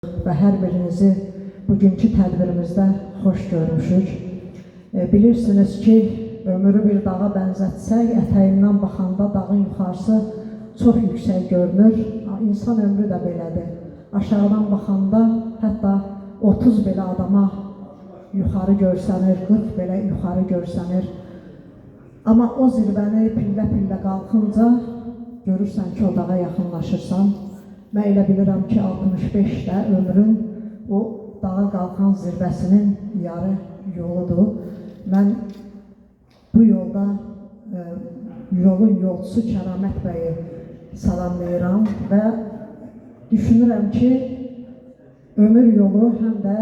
və hər birinizi bugünkü tədbirimizdə xoş görmüşük. Bilirsiniz ki, ömrü bir dağa bənzətsək, ətəyindən baxanda dağın yuxarısı çox yüksək görünür. İnsan ömrü də belədir. Aşağıdan baxanda hətta 30 belə adama yuxarı görsənir, 40 belə yuxarı görsənir. Amma o zirvəni pillə-pillə qalxınca görürsən ki, o dağa yaxınlaşırsan. Mən elə bilirəm ki, 65 də ömrün o dağa qalxan zirvəsinin yarı yoludur. Mən bu yolda yolun yolcusu Kəramət bəyi salamlayıram və düşünürəm ki, ömür yolu həm də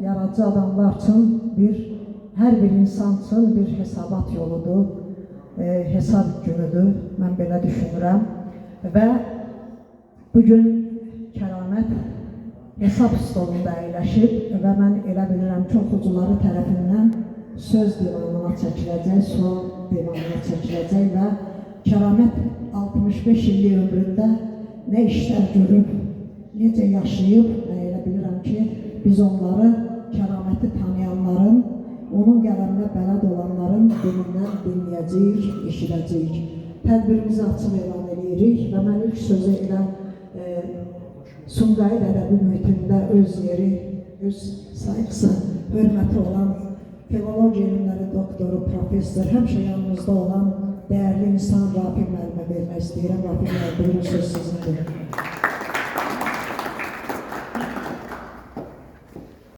yaradıcı adamlar üçün hər bir insan üçün bir hesabat yoludur, hesab günüdür, mən belə düşünürəm. Və bugün Kəramət hesab stolunda əyləşib və mən elə bilirəm ki, oxucuları tərəfindən söz divanına çəkiləcək, sual divanına çəkiləcək və Kəramət 65 illik ömründə nə işlər görüb, necə yaşayıb, mən elə bilirəm ki, biz onları Kəraməti tanıyanların, onun qələminə bələd olanların dilindən dinləyəcəyik, eşidəcəyik. Tədbirimizi açıq elan edirik və mən ilk sözü elə Sumqayıt ədəbi mühitində öz yeri, öz sayğısı, hörməti olan filologiya elmləri doktoru, professor, həmişə yanımızda olan dəyərli insan Rafi müəllimə vermək istəyirəm. Rafi müəllim, buyurun söz sizindir.